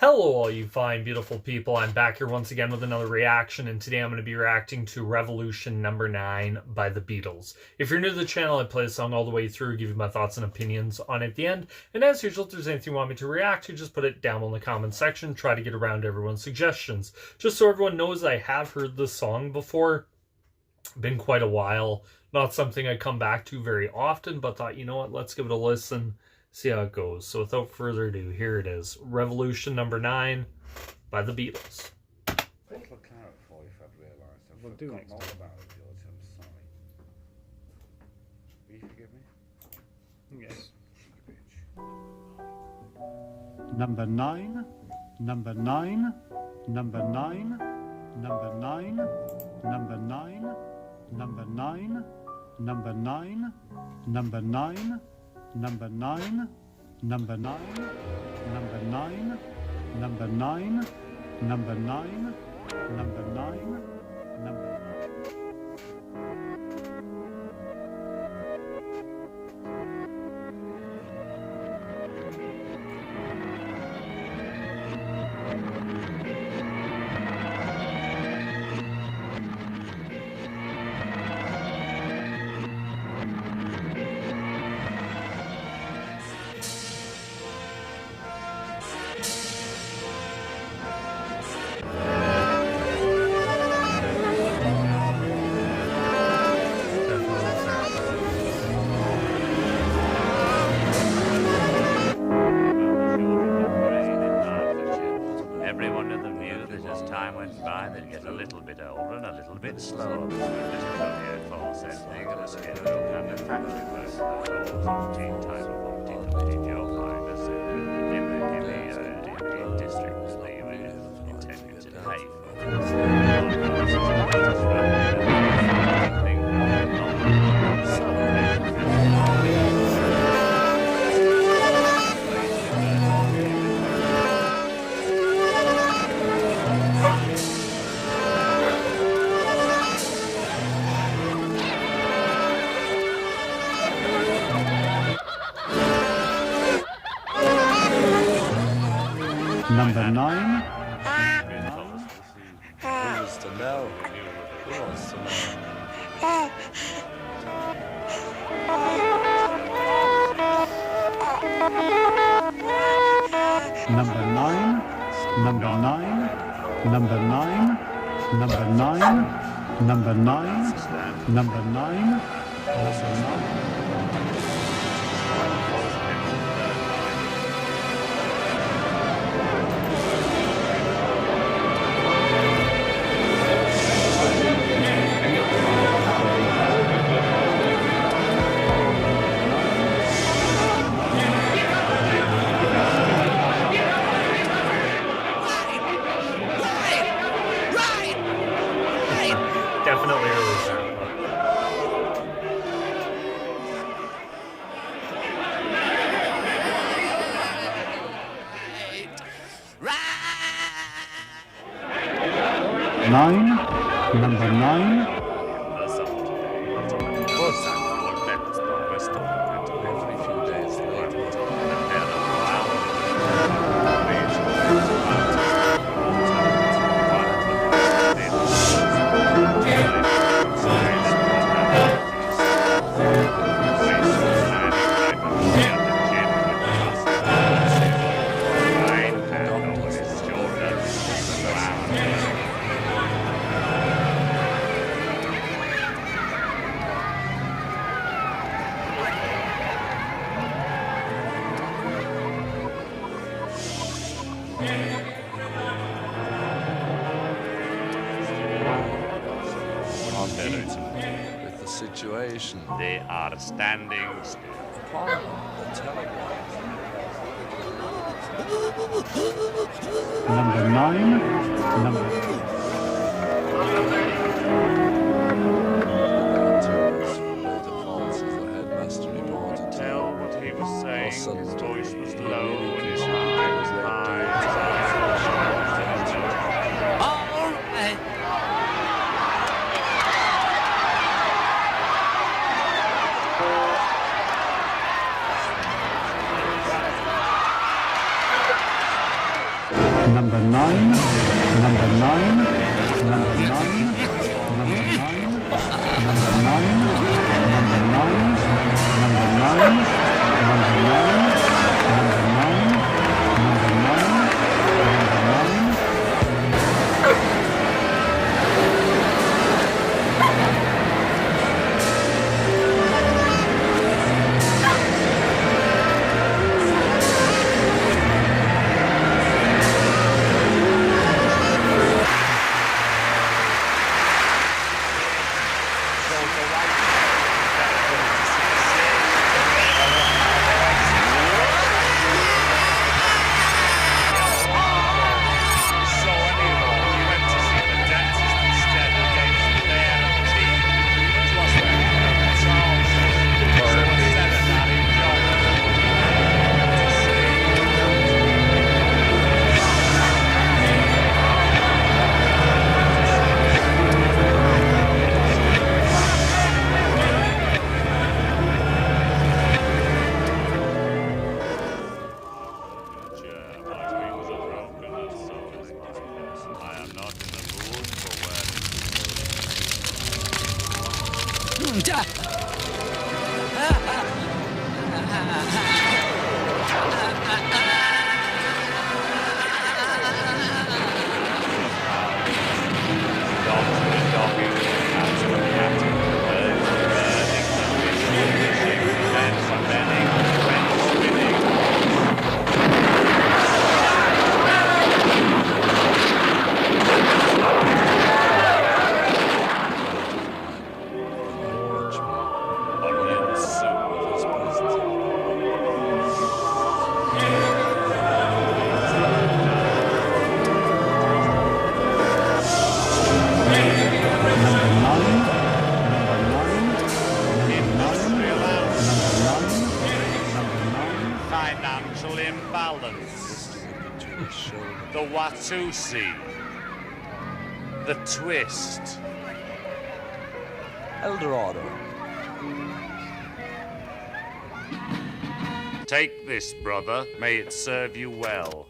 Hello all you fine, beautiful people. I'm back here once again with another reaction, and today I'm going to be reacting to Revolution number 9 by the Beatles. If you're new to the channel, I play the song all the way through, give you my thoughts and opinions on it at the end. And as usual, if there's anything you want me to react to, just put it down in the comment section. Try to get around to everyone's suggestions. Just so everyone knows, I have heard this song before. Been quite a while. Not something I come back to very often, but thought, you know what, let's give it a listen. See how it goes. So without further ado, here it is. Revolution number 9 by the Beatles. Little carrot for you if I'd realised. I've We'll do forgotten next all time. about it, George. I'm sorry. Will you forgive me? Yes. Bitch. Number 9, number 9, number 9, number 9, number 9, number 9, number 9, number 9, number 9, number 9, number 9, number 9, number 9, number 9, number Everyone in the view that as time went by, they'd get a little bit older and a little bit slower. This Romeo false ending of a schedule kind of factory work. Teen time of Humpty Joe Minus in the district was the intended to pay number 9, Who wants to know? Who wants to know? number 9, number 9, number 9, number 9, number 9, number 9, number 9. Definitely early start. Nine, number 9, Every few days later. With the situation. They are standing still. The telegram. number 9, number The falls as the headmaster reported. Tell what he was saying. Awesome. His voice was low and his eye was high. All right. number 9, number 9, number 9, number 9, number 9, number 9, number 9, number 9, number 9, number 9, number 9. Financial imbalance. The Watusi. The twist. Eldorado. Take this, brother. May it serve you well.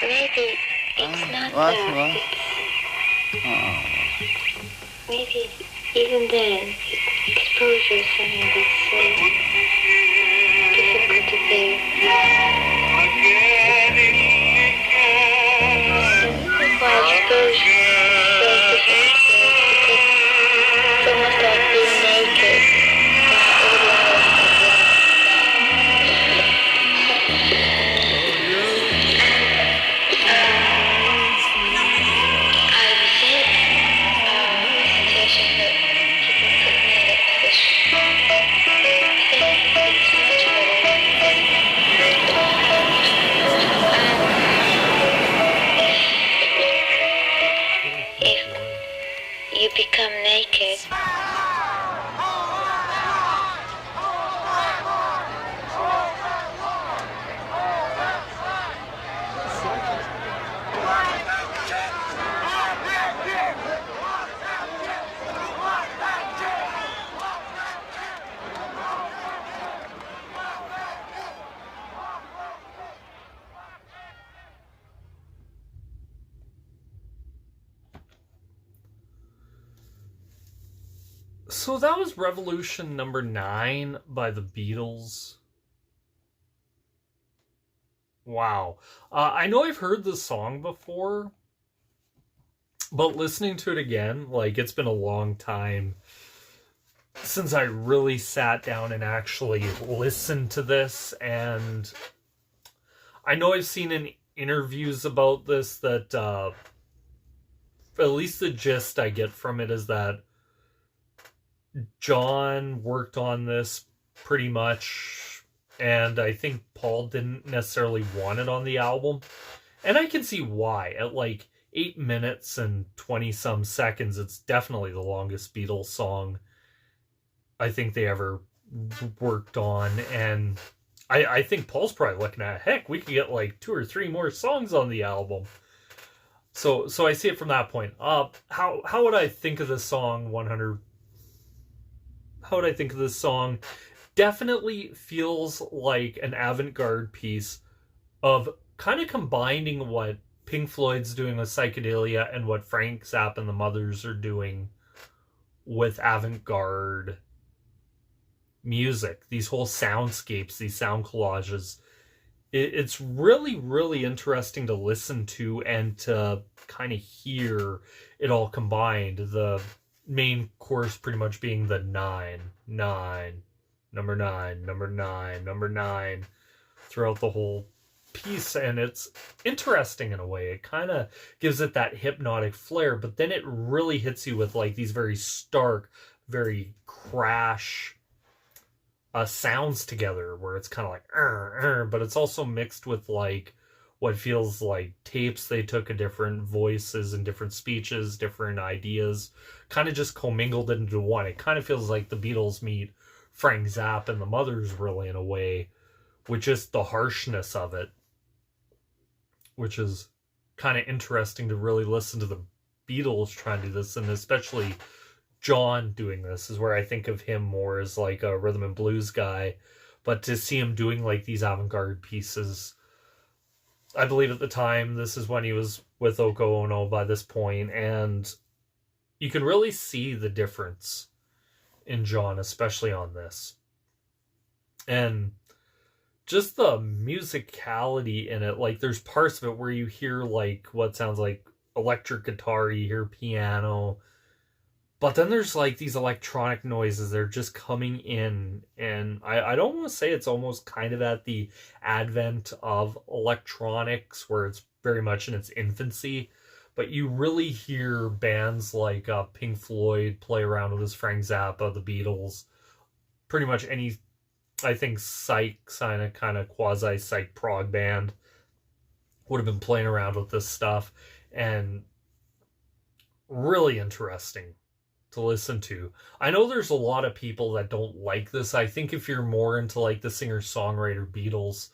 Maybe it's not What? that. Maybe even then, exposure is something that's so difficult to bear. Why exposure is so difficult to bear? Because it's almost like being naked. You become naked. So that was Revolution number 9 by the Beatles. Wow. I know I've heard this song before, but listening to it again, like, it's been a long time since I really sat down and actually listened to this, and I know I've seen in interviews about this that at least the gist I get from it is that John worked on this pretty much, and I think Paul didn't necessarily want it on the album. And I can see why. At like 8 minutes and 20-some seconds, it's definitely the longest Beatles song I think they ever worked on. And I think Paul's probably looking at, heck, we could get like 2 or 3 more songs on the album. So I see it from that point. How would I think of this song 100 how would I think of this song? Definitely feels like an avant-garde piece of kind of combining what Pink Floyd's doing with psychedelia and what Frank Zappa and the Mothers are doing with avant-garde music. These whole soundscapes, these sound collages. It's really, really interesting to listen to and to kind of hear it all combined. The main chorus pretty much being the 9, 9, number 9, number 9, number 9 throughout the whole piece. And it's interesting in a way. It kind of gives it that hypnotic flair, but then it really hits you with like these very stark, very crash sounds together, where it's kind of like but it's also mixed with like what feels like tapes they took of different voices and different speeches, different ideas, kind of just commingled into one. It kind of feels like the Beatles meet Frank Zappa and the Mothers, really, in a way, with just the harshness of it, which is kind of interesting to really listen to the Beatles trying to do this, and especially John doing this is where I think of him more as like a rhythm and blues guy. But to see him doing like these avant-garde pieces, I believe at the time, this is when he was with Yoko Ono by this point, and you can really see the difference in John, especially on this. And just the musicality in it, like there's parts of it where you hear like what sounds like electric guitar, you hear piano, but then there's like these electronic noises. They're just coming in. And I don't want to say it's almost kind of at the advent of electronics where it's very much in its infancy. But you really hear bands like Pink Floyd play around with this, Frank Zappa, the Beatles, pretty much any, I think, psych, kind of quasi-psych prog band would have been playing around with this stuff. And really interesting to listen to. I know there's a lot of people that don't like this. I think if you're more into like the singer-songwriter Beatles,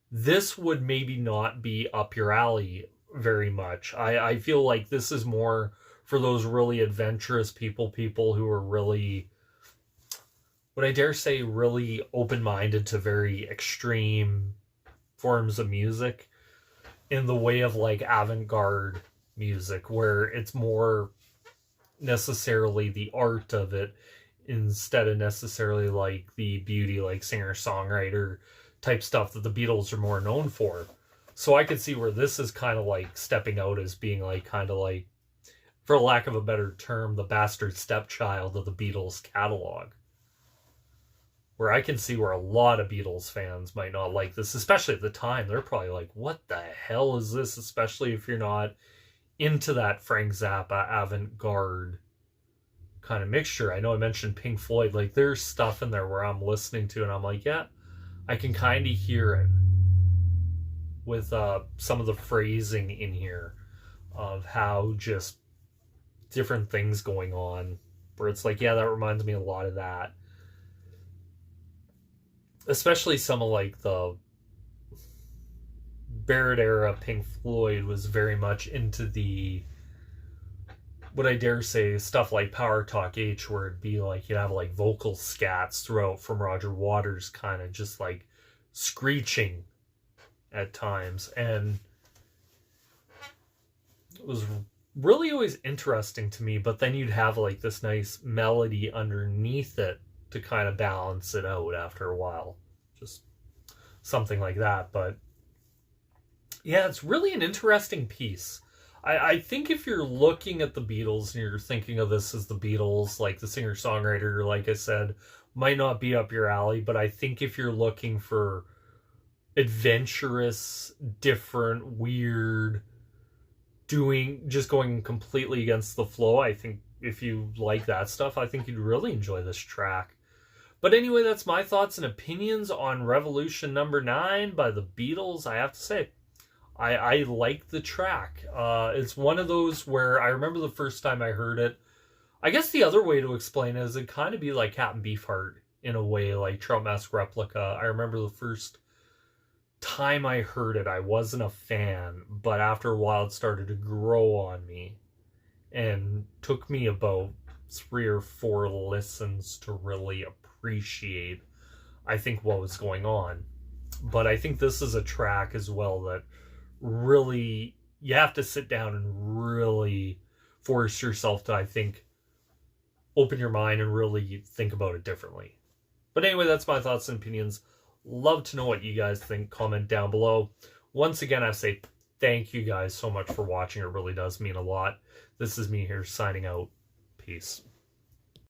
this would maybe not be up your alley very much. I feel like this is more for those really adventurous people who are really, would I dare say, really open-minded to very extreme forms of music in the way of like avant-garde music, where it's more necessarily the art of it instead of necessarily like the beauty, like singer-songwriter type stuff that the Beatles are more known for. So I could see where this is kind of like stepping out as being like kind of like, for lack of a better term, the bastard stepchild of the Beatles catalog. Where I can see where a lot of Beatles fans might not like this, especially at the time. They're probably like, what the hell is this? Especially if you're not into that Frank Zappa avant-garde kind of mixture. I know I mentioned Pink Floyd. Like, there's stuff in there where I'm listening to and I'm like, yeah, I can kind of hear it with some of the phrasing in here of how just different things going on, where it's like, yeah, that reminds me a lot of that. Especially some of like the Barrett era Pink Floyd was very much into the, what I dare say, stuff like Power Talk H, where it'd be like you'd have like vocal scats throughout from Roger Waters, kind of just like screeching at times. And it was really always interesting to me, but then you'd have like this nice melody underneath it to kind of balance it out after a while. Just something like that. But yeah, it's really an interesting piece. I think if you're looking at the Beatles and you're thinking of this as the Beatles, like the singer-songwriter, like I said, might not be up your alley, but I think if you're looking for adventurous, different, weird, just going completely against the flow, I think if you like that stuff, I think you'd really enjoy this track. But anyway, that's my thoughts and opinions on Revolution number 9 by the Beatles. I have to say, I like the track. It's one of those where I remember the first time I heard it. I guess the other way to explain it is it'd kind of be like Captain Beefheart in a way, like Trout Mask Replica. I remember the first time I heard it, I wasn't a fan, but after a while it started to grow on me and took me about 3 or 4 listens to really appreciate, I think, what was going on. But I think this is a track as well that really, you have to sit down and really force yourself to, I think, open your mind and really think about it differently. But anyway, that's my thoughts and opinions. Love to know what you guys think. Comment down below. Once again, I say thank you guys so much for watching. It really does mean a lot. This is me here signing out. Peace.